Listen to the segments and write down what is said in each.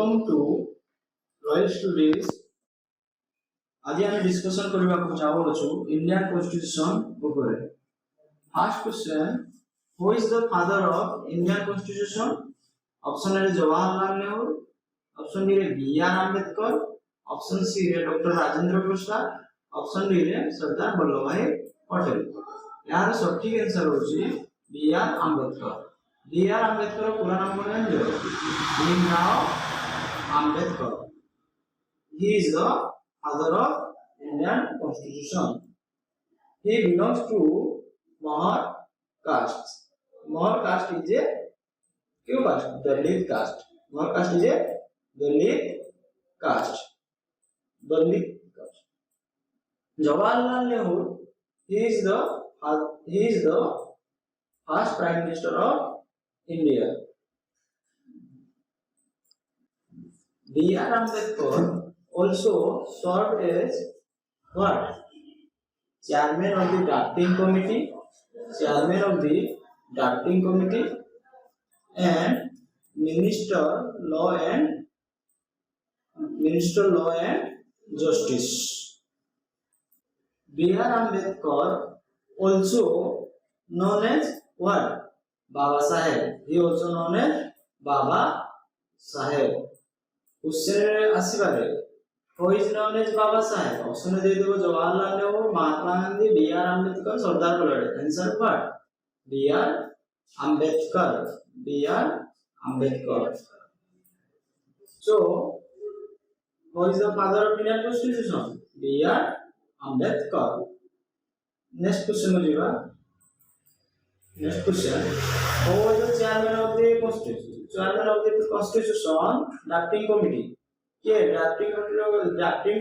Welcome to royal studies. आज हम discussion करबा को चाहू इंडियन कॉन्स्टिट्यूशन ऊपर। First question, who is the father of Indian constitution? Option A Jawaharlal Nehru, option B B R Ambedkar, option C doctor Rajendra Prasad, option D Sardar Vallabh Bhai Patel. यार सठिक answer होची B R Ambedkar. B R Ambedkar पूरा नाम कौन है? Bhimrao Ambedkar. He is the father of Indian Constitution. He belongs to Mahar caste. Mahar caste is a क्यों caste? Dalit caste. Mahar caste is a Dalit caste. Dalit caste. Jawaharlal Nehru, he is the first Prime Minister of India. B. R. Ambedkar also served as what? Chairman of the drafting committee, and Minister Law and Justice. B. R. Ambedkar also known as what? Baba Saheb. He also known as Baba Saheb. Question आसीबारे who is known as Baba Saheb. Option दे देबो Jawaharlal Nehru, Mahatma Gandhi, B R Ambedkar, Sardar Patel. Answer what? B R Ambedkar. So who is the father of Indian constitution? B R Ambedkar. Next question हो जीवा। Next question, who was the chairman of the constitution? Chairman of the Constitution Drafting Committee के drafting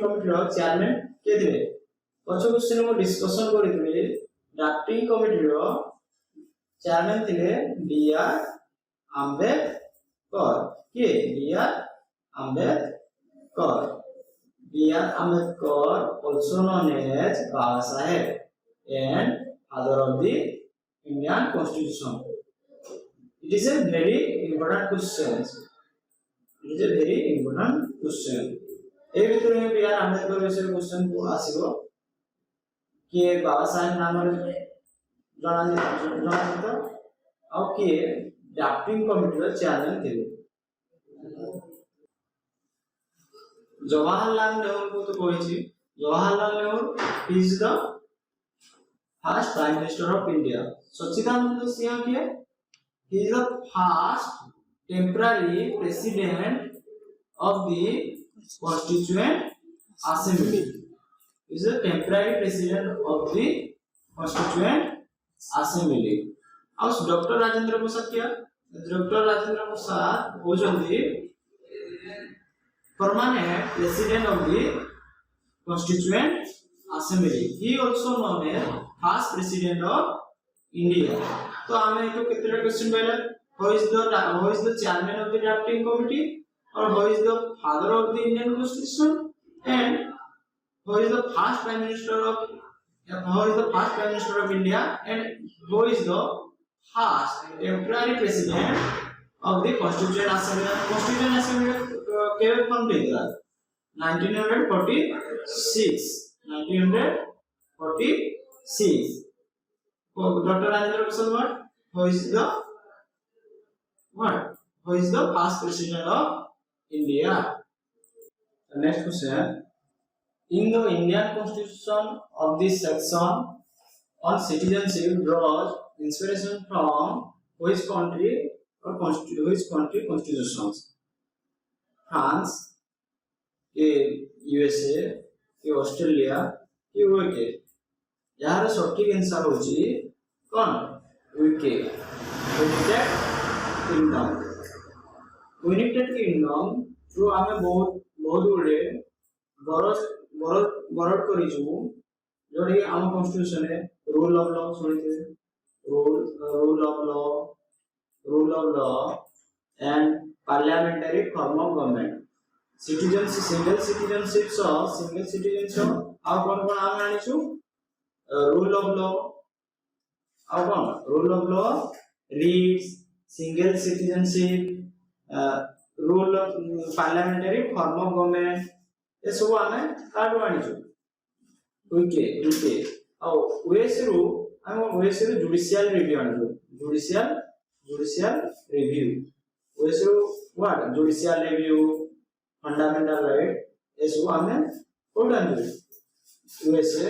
committee रो chairman के दिले। पछो question को discussion करितले drafting committee रो chairman थिले बी आर आंबेडकर। के B R Ambedkar. B R Ambedkar also known as Baba Saheb and father of the Indian Constitution. It is a very important question. ए भितर में बी आर आंबेडकर विषय क्वेश्चन को आसीबो कि बाबा साहेब नाम जाना आ कि ड्राफ्टिंग कमिटी रो चेयरमैन थे। जवाहरलाल नेहरू को तो कहिछि, Jawaharlal Nehru is the first prime minister of India. Sachchidanand Singh के he is the first temporary president of the Constituent Assembly. He is the temporary president of the Constituent Assembly. और डॉक्टर राजेंद्र प्रसाद क्या? डॉक्टर राजेंद्र प्रसाद हो जल्दी permanent president of the Constituent Assembly. He also known as first president of India. तो हमें तो कितने question पहले who is the chairman of the drafting committee और who is the father of the Indian constitution and who is the first prime minister of India and who is the first temporary president of the constituent assembly. Constituent assembly केवल form दिया 1946। Dr. Rajendra Prasad what? Who is the first president of India? The next question. In the Indian Constitution of this section on citizenship draws inspiration from which country constitutions? France, USA, Australia, UK। यार सठिक answer होची कौन? UK. United kingdom जो हमें बहुत गुडे बरड करिछु जोडी हम कॉन्स्टिट्यूशन है रूल ऑफ लॉ सुनिते rule of law and parliamentary form of government citizenship single citizenship आ कौन हम आनिछु rule of law rule of law reads single citizenship, rule parliamentary form of government ए सब आमे काडू आनिछु यूके यूके आ यूएस रु हम यूएस रु जुडिशियल रिव्यू आनिछु जुडिशियल रिव्यू यूएस रु what judicial review fundamental right ए सब आमे कोड आनिछु यूएसए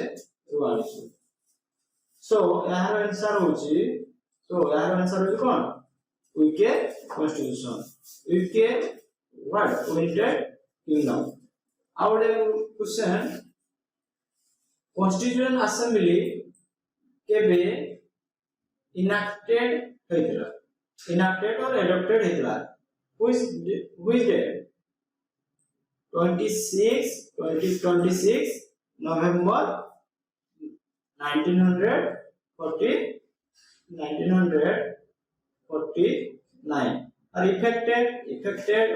रु आनिछु सो यार आंसर होची तो यार आंसर होची कोन UK constitution UK what united kingdom आउट क्वेश्चन कॉन्स्टिट्यूशन असेंबली केबे इनैक्टेड हेतिला इनैक्टेड और एडॉप्टेड हेतिला व्हिच डेट 2026 नवंबर 1949 और effected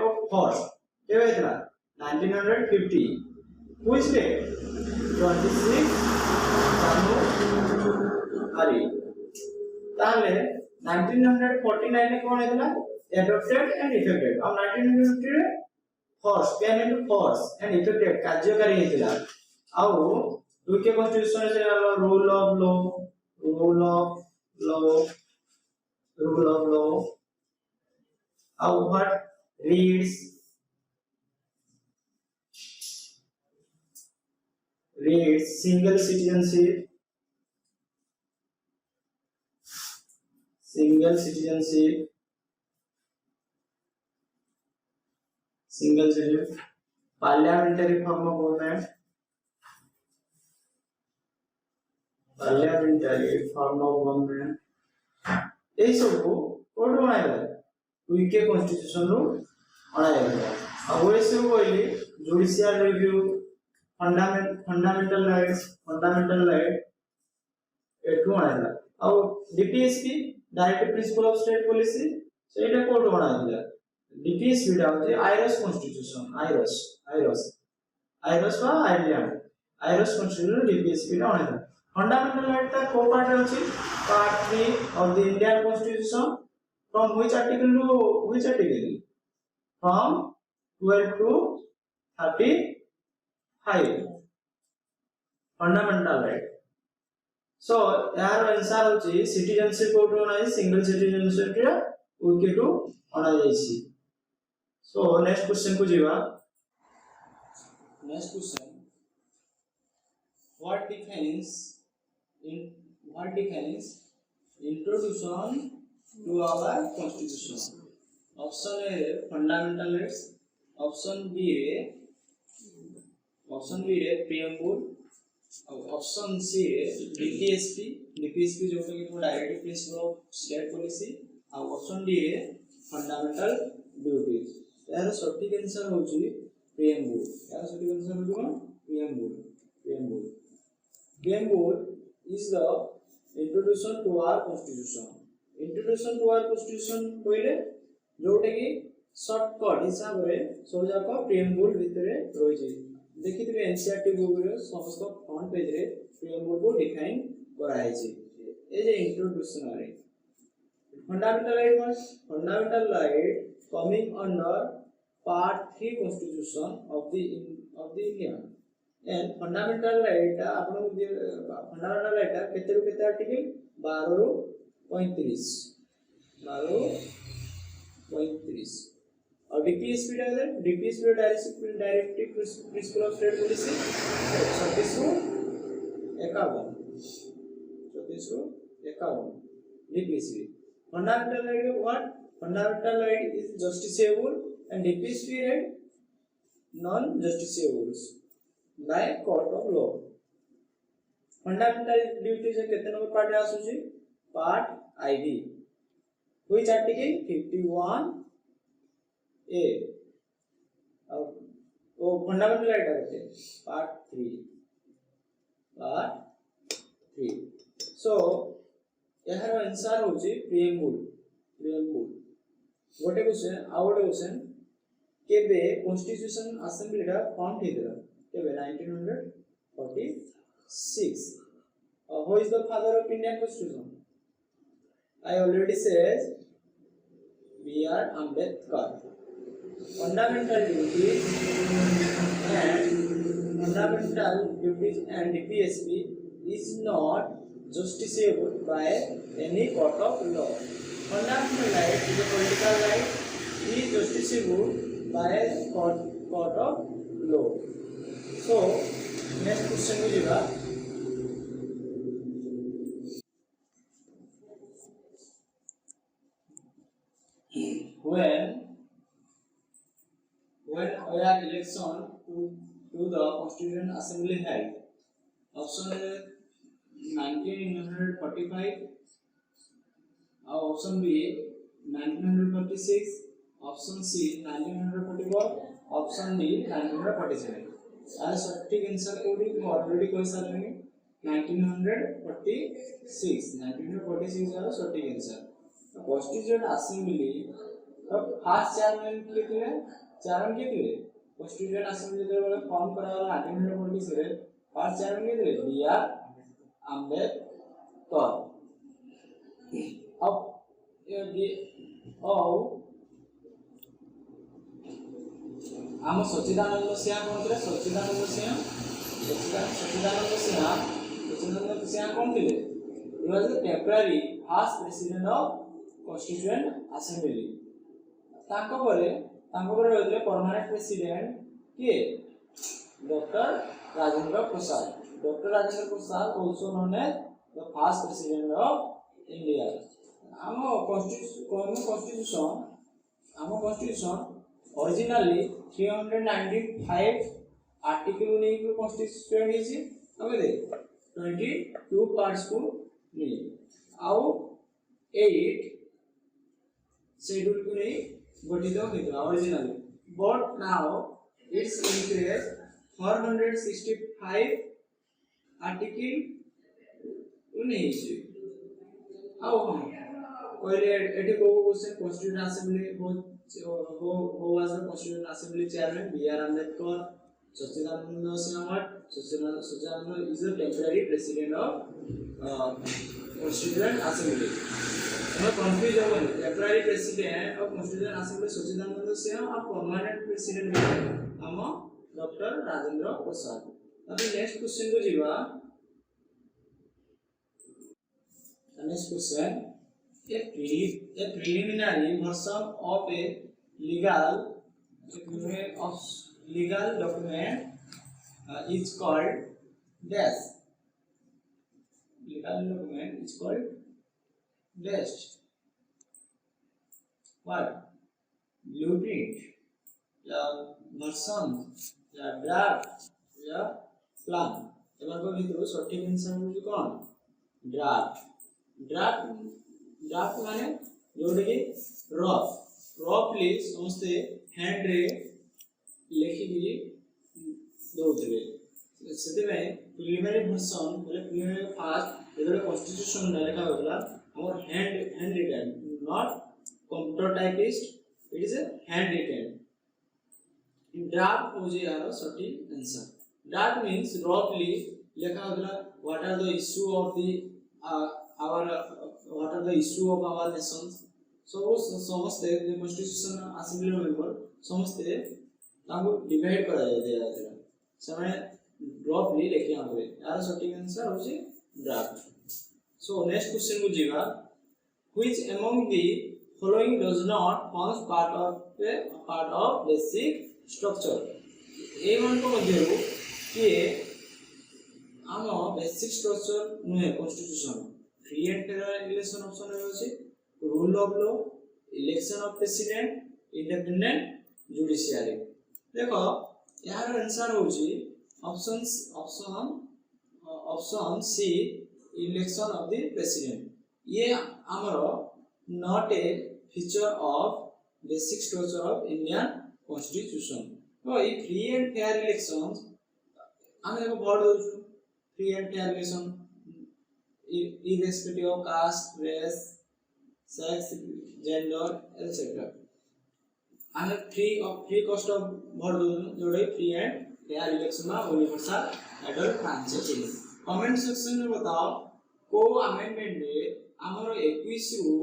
of force केबे हेतिला 1950 which date 26 January ताले 1949 में कौन हेतिला adopted and effected और 1950 रे force came into force and effected कार्यकारी हेतिला आउ यूके कॉन्स्टिट्यूशन से रूल ऑफ लॉ आउ what reads single citizenship parliamentary form of government এই সব কোড বনাইলা यूके कॉन्स्टिट्यूशन रो बनाइला आ ओएस रो कहली जुडिशियल रिव्यू फंडामेंटल राइट एटू बनाइला आ DPSP direct principle of state policy सेटा कोड बनाइला डीपीएसपी टा होचे आयरस कॉन्स्टिट्यूशन आयरस वा आयरस कॉन्स्टिट्यूशन डीपीएसपी टा बनाइला फंडामेंटल राइट ता को पार्ट होची part 3 of the Indian constitution from which article to which article from 12 to 35 fundamental right so यार आंसर होची सिटीजनशिप कोड होना है सिंगल सिटीजनशिप रे यूके टू होना जाईसी सो नेक्स्ट क्वेश्चन को जीवा next question what defines introduction to our constitution option A fundamental rights option B preamble option C DPSP जो कि direct principle of state policy और option D fundamental duties यार सटीक answer होची preamble यार सटीक आंसर होची कोन preamble is the introduction to our constitution कहले जोटे कि शॉर्टकट हिसाब रे सब जाक प्रीएम्बल भितरे रहि छै देखिथिबे एनसीईआरटी बुक रे समस्त फ्रंट पेज रे प्रीएम्बल को डिफाइन कराय छै ए जे इंट्रोडक्शन रे fundamental right coming under part 3 constitution of the India and fundamental right आपन फंडामेंटल राइट केते रु केते आर्टिकल 12 रु 35 और DPSP direct principle of state policy 3651 DPSP fundamental right what fundamental right is justiciable and DPSP right non justiciable by court of law fundamental duties केते number part आसुची part ID which article 51A और fundamental right है part 3 सो यार answer होची preamble गोटे question केबे constitution assembly रा form हेतरा केबे 1946 who is the father of Indian constitution I already said B.R. Ambedkar. fundamental duties and DPSP is not justiciable by any court of law. Fundamental right is a political right is justiciable by court of law. So next question will be when our election to the Constituent Assembly held. Option A 1945, option B 1946, option C 1944, option D 1947. As सटीक answer कोडी already कोई sir नहीं 1946 are सटीक answer constituent assembly तो fast chairman के थे constituent assembly जो वाला फॉर्म करा वाला 1946 रे फास्ट चेयरमैन के थे बी.आर. आंबेडकर अब ये आम सच्चिदानंद सिंह कौन थे सच्चिदानंद सिंह कौन थे he was the temporary first president of constituent assembly ताको परे रहते परमानेंट प्रेसिडेंट के doctor Rajendra Prasad also known as the first president of India आम कॉन्स्टिट्यूशन originally 395 आर्टिकल नहीं को कॉन्स्टिट्यूएंट हिची हमें दे 22 पार्ट्स को नहीं आउ 8 शेड्यूल को नहीं गठित होइतो originally but now it's increased 465 article नहीं हिची आउ कोइले एटी को question constituent assembly who was the Constituent Assembly Chairman B.R. Ambedkar. Sacchidananda is the temporary president of Constituent Assembly. No confusion. Temporary president of Constituent Assembly Sacchidananda Singh और permanent president हम Dr. Rajendra Prasad. अभी next question को जीवा. Next question. A preliminary version of a legal document is called dash. Legal document is called dash. What? Blueprint, या version, या draft, या plan. एबार को भितर सटीक आंसर होची कोन? Draft माने जोडे की रफली समस्ते हैंड रे लिखि की दोउतबे सेते में प्रिलिमिनरी वर्जन बोले प्रिलिमिनरी फास्ट जेतले कॉन्स्टिट्यूशन लेखा होतला हमर handwritten not computer typist it is a handwritten draft हो जे यार सटीक आंसर ड्राफ्ट मींस रफली लेखा होतला what are the issue of the what are the issue of our nations so समस्ते the constitution assembly member समस्ते ताको डिवाइड करा जाय समय ड्रॉपली लेके आवे यार सटीक आंसर होची ड्राफ्ट सो नेक्स्ट क्वेश्चन को जीवा which among the following does not form part of basic structure ए मान को मध्ये कि आम बेसिक स्ट्रक्चर नुहे constitution free and fair election option रहउछि rule of law election of president independent judiciary देखो यार आंसर होछि option C election of the president ये हमरो not a feature of basic structure of Indian constitution तो ये free and fair elections हम एगो बोर्ड दोछु free and fair election irrespective of caste, race, sex, gender, etc. And free cost of vote जोड़े free and fair election में universal adult franchise. Comment section में बताओ को amendment में हमारे 21 रु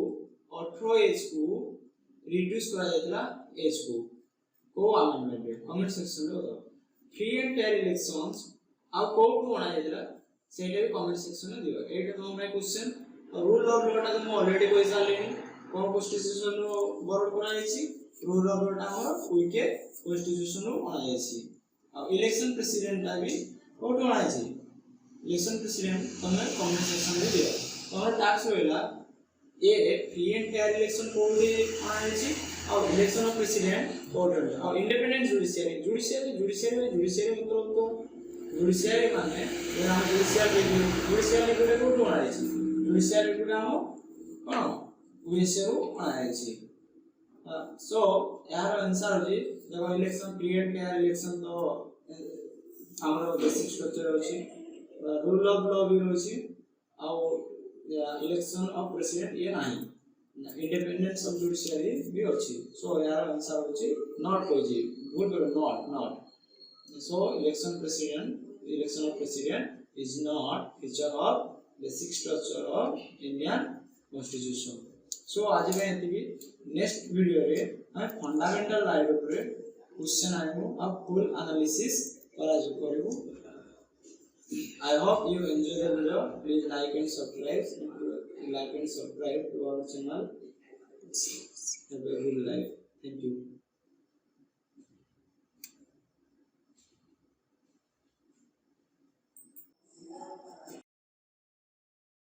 18 एज को reduce करा जाता है एज को को अमेंडमेंट कमेंट सेक्शन रे बताओ फ्री एंड फेयर इलेक्शंस आ कोठू बना जायला सेटा भी कमेंट सेक्शन रे दियो एटा तो हमरा क्वेश्चन रूल ऑफ लॉ टा तो ऑलरेडी कहि सालेनी कोन कॉन्स्टिट्यूशन रो बोर्ड करा जायछि रूल ऑफ लॉ टा हमर वीके कॉन्स्टिट्यूशन रो बना जायछि आ इलेक्शन प्रेसिडेंट टा भी कोठू बना जायछि इलेक्शन प्रेसिडेंट तमे कमेंट सेक्शन रे दियो तमर टास्क होइला ए फ्री एंड फेयर इलेक्शन कोठी बना जायछि और इलेक्शन ऑफ प्रेसिडेंट कोर्ट और इंडिपेंडेंट जुडिशियरी मतलब तो जुडिशियरी माने हम जुडिशियल रिव्यू को बना जायछि जुडिशियल रिव्यू हम कोन जुडिशियल बना जायछि सो यार आंसर होजी जब इलेक्शन पीरियड के इलेक्शन तो हमरो बेसिक स्ट्रक्चर होछि रूल ऑफ लॉ भी होछि और इलेक्शन ऑफ प्रेसिडेंट ये नाही इंडिपेंडेंस ऑफ जुडिशियरी भी अछि सो यार आंसर होछि नॉट होछि भूल करो not so election of president is not feature of basic structure of Indian constitution so आज में एतिकी नेक्स्ट वीडियो रे हम फंडामेंटल राइट ऊपर क्वेश्चन आइबो अब फुल एनालिसिस करिबो I hope you enjoy the video. Please like and subscribe to our channel. Have a good life. Thank you.